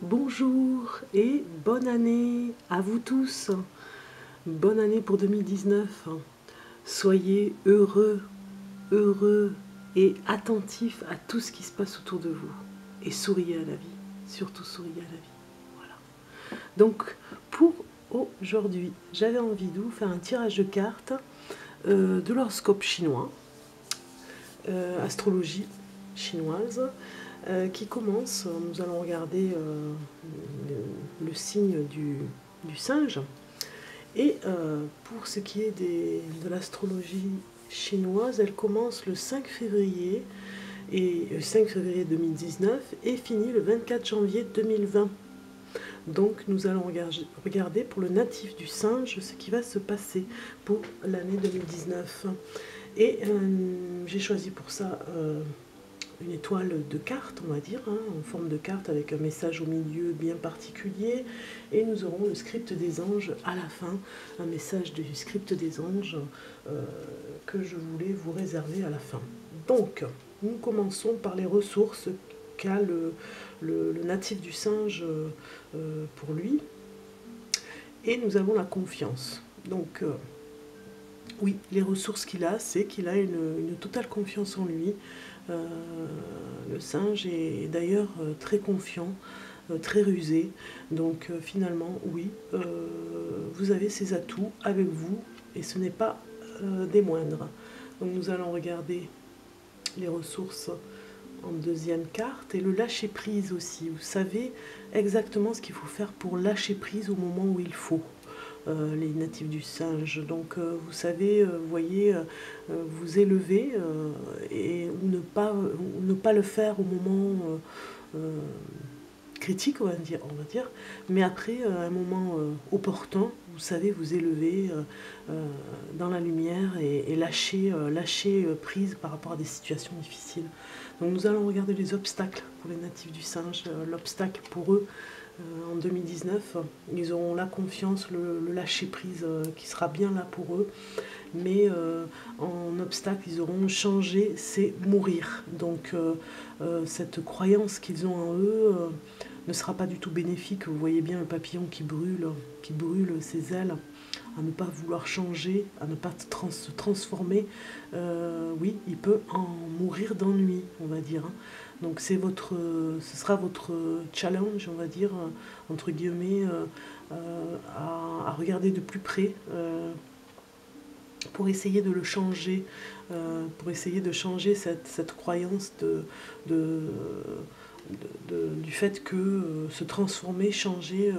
Bonjour et bonne année à vous tous. Bonne année pour 2019. Soyez heureux, heureux et attentifs à tout ce qui se passe autour de vous. Et souriez à la vie. Surtout souriez à la vie. Voilà. Donc pour aujourd'hui, j'avais envie de vous faire un tirage de cartes de l'horoscope chinois, astrologie chinoise. Qui commence. Nous allons regarder le signe du singe. Et pour ce qui est de l'astrologie chinoise, elle commence le 5 février, 2019 et finit le 24 janvier 2020. Donc nous allons regarder pour le natif du singe ce qui va se passer pour l'année 2019. Et j'ai choisi pour ça une étoile de carte, on va dire, en forme de carte avec un message au milieu bien particulier. Et nous aurons le script des anges à la fin, un message du script des anges que je voulais vous réserver à la fin. Donc, nous commençons par les ressources qu'a le natif du singe pour lui. Et nous avons la confiance. Donc, oui, les ressources qu'il a, c'est qu'il a une totale confiance en lui. Le singe est d'ailleurs très confiant, très rusé. Donc finalement, oui, vous avez ces atouts avec vous et ce n'est pas des moindres. Donc nous allons regarder les ressources en deuxième carte et le lâcher prise aussi. Vous savez exactement ce qu'il faut faire pour lâcher prise au moment où il faut. Les natifs du singe. Donc vous savez, vous voyez, vous élever ou ne pas le faire au moment critique, on va dire, mais après, à un moment opportun, vous savez vous élever dans la lumière et lâcher prise par rapport à des situations difficiles. Donc nous allons regarder les obstacles pour les natifs du singe. L'obstacle pour eux, en 2019, ils auront la confiance, le lâcher-prise qui sera bien là pour eux, mais en obstacle, ils auront changé, c'est mourir. Donc cette croyance qu'ils ont en eux ne sera pas du tout bénéfique. Vous voyez bien le papillon qui brûle ses ailes, à ne pas vouloir changer, à ne pas se transformer. Oui, il peut en mourir d'ennui, on va dire. Donc ce sera votre challenge, on va dire, entre guillemets, à regarder de plus près pour essayer de le changer, pour essayer de changer cette croyance du fait que se transformer, changer,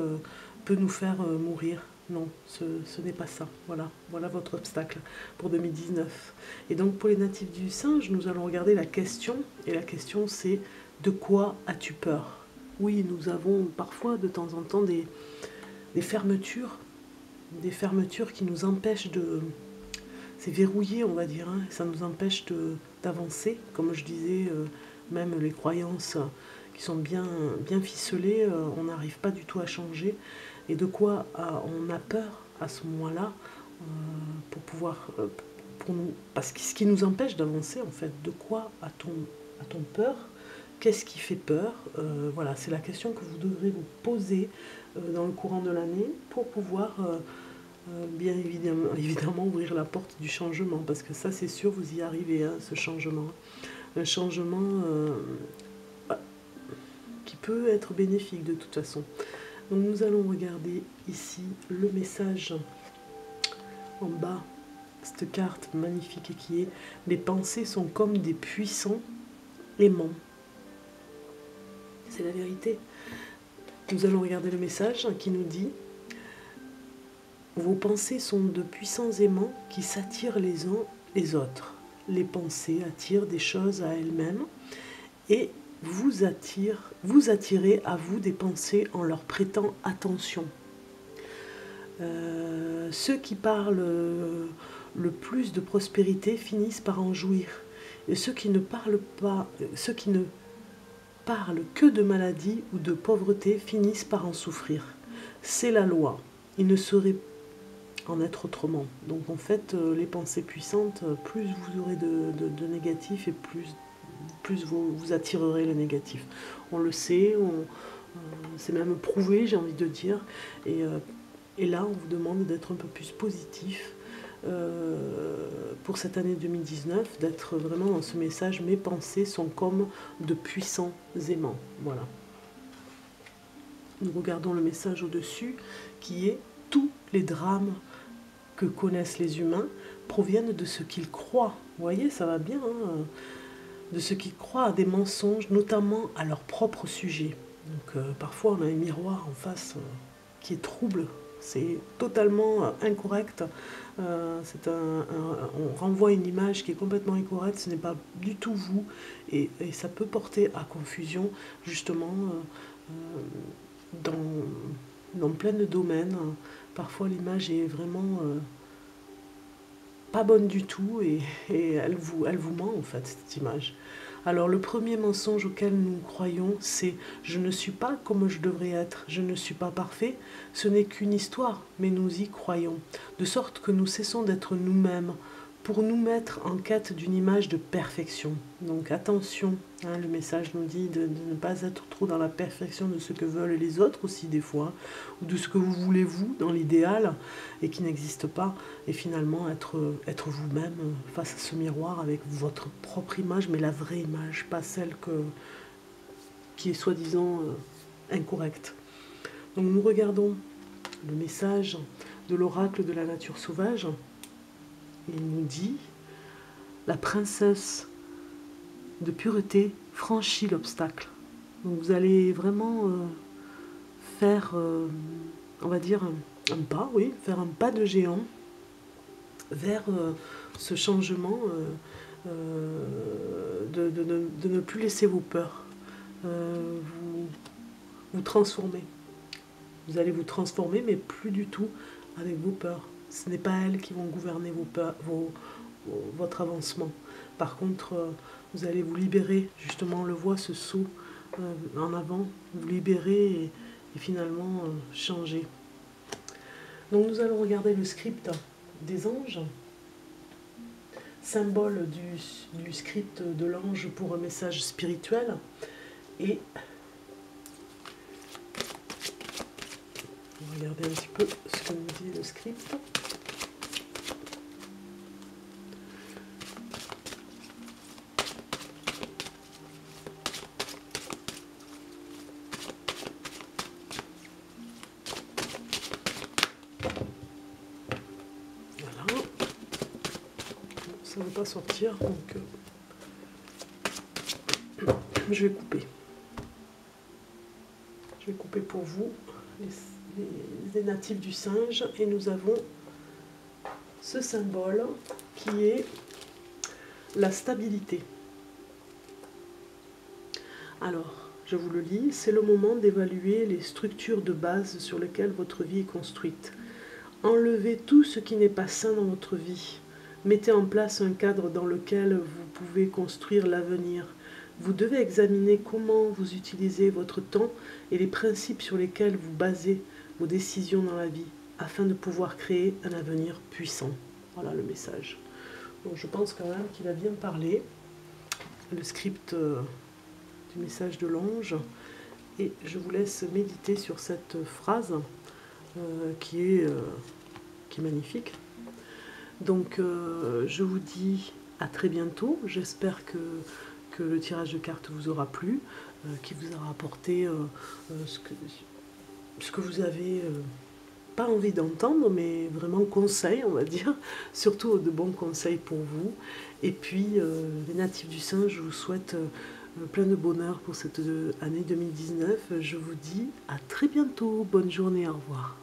peut nous faire mourir. Non, ce n'est pas ça. Voilà votre obstacle pour 2019. Et donc pour les natifs du singe, nous allons regarder la question. Et la question c'est: de quoi as-tu peur? Oui, nous avons parfois de temps en temps des fermetures. Des fermetures qui nous empêchent de... C'est verrouillé, on va dire. Ça nous empêche d'avancer. Comme je disais, même les croyances qui sont bien ficelées, on n'arrive pas du tout à changer. Et de quoi on a peur à ce moment-là pour pouvoir... parce que ce qui nous empêche d'avancer, en fait, de quoi a-t-on peur? Qu'est-ce qui fait peur? Voilà, c'est la question que vous devrez vous poser dans le courant de l'année pour pouvoir bien évidemment ouvrir la porte du changement, parce que ça c'est sûr, vous y arrivez, ce changement. Un changement qui peut être bénéfique de toute façon. Donc nous allons regarder ici le message en bas, cette carte magnifique qui est: les pensées sont comme des puissants aimants. C'est la vérité. Nous allons regarder le message qui nous dit: vos pensées sont de puissants aimants qui s'attirent les uns les autres. Les pensées attirent des choses à elles-mêmes et vous attirez à vous des pensées en leur prêtant attention. Ceux qui parlent le plus de prospérité finissent par en jouir. Et ceux qui ne parlent que de maladie ou de pauvreté finissent par en souffrir. C'est la loi. Il ne saurait en être autrement. Donc en fait, les pensées puissantes, plus vous aurez de négatif et plus vous attirerez le négatif. On le sait, c'est même prouvé, j'ai envie de dire. Et là, on vous demande d'être un peu plus positif pour cette année 2019, d'être vraiment dans ce message. Mes pensées sont comme de puissants aimants. Voilà. Nous regardons le message au-dessus qui est: tous les drames que connaissent les humains proviennent de ce qu'ils croient. Vous voyez, ça va bien, hein, de ce qu'ils croient à des mensonges, notamment à leur propre sujet. Donc parfois on a un miroir en face qui est trouble, c'est totalement incorrect, on renvoie une image qui est complètement incorrecte, ce n'est pas du tout vous, et ça peut porter à confusion justement dans plein de domaines. Parfois l'image est vraiment pas bonne du tout, et elle vous ment en fait, cette image. Alors le premier mensonge auquel nous croyons, c'est: je ne suis pas comme je devrais être, je ne suis pas parfait. Ce n'est qu'une histoire, mais nous y croyons, de sorte que nous cessons d'être nous-mêmes pour nous mettre en quête d'une image de perfection. Donc attention, hein, le message nous dit de ne pas être trop dans la perfection de ce que veulent les autres aussi des fois, ou de ce que vous voulez vous dans l'idéal et qui n'existe pas, et finalement être vous-même face à ce miroir avec votre propre image, mais la vraie image, pas celle qui est soi-disant incorrecte. Donc nous regardons le message de l'oracle de la nature sauvage. Il nous dit: la princesse de pureté franchit l'obstacle. Donc vous allez vraiment faire, on va dire, un pas, oui, faire un pas de géant vers ce changement de ne plus laisser vos peurs vous transformer. Vous allez vous transformer, mais plus du tout avec vos peurs. Ce n'est pas elles qui vont gouverner vos peurs, votre avancement. Par contre, vous allez vous libérer, justement, on le voit, ce saut en avant, vous libérer et finalement changer. Donc nous allons regarder le script des anges, symbole du script de l'ange pour un message spirituel. Et on va regarder un petit peu ce que nous dit le script. Voilà. Ça ne veut pas sortir, donc je vais couper. Je vais couper pour vous les natifs du singe, et nous avons ce symbole qui est la stabilité. Alors, je vous le lis: c'est le moment d'évaluer les structures de base sur lesquelles votre vie est construite. Enlevez tout ce qui n'est pas sain dans votre vie. Mettez en place un cadre dans lequel vous pouvez construire l'avenir. Vous devez examiner comment vous utilisez votre temps et les principes sur lesquels vous basez vos décisions dans la vie, afin de pouvoir créer un avenir puissant. Voilà le message. Donc je pense quand même qu'il a bien parlé, le script du message de l'ange, et je vous laisse méditer sur cette phrase qui est magnifique. Donc je vous dis à très bientôt. J'espère que le tirage de cartes vous aura plu, qui vous aura apporté ce que vous avez pas envie d'entendre, mais vraiment conseil, on va dire, surtout de bons conseils pour vous. Et puis les natifs du singe, je vous souhaite plein de bonheur pour cette année 2019. Je vous dis à très bientôt. Bonne journée, au revoir.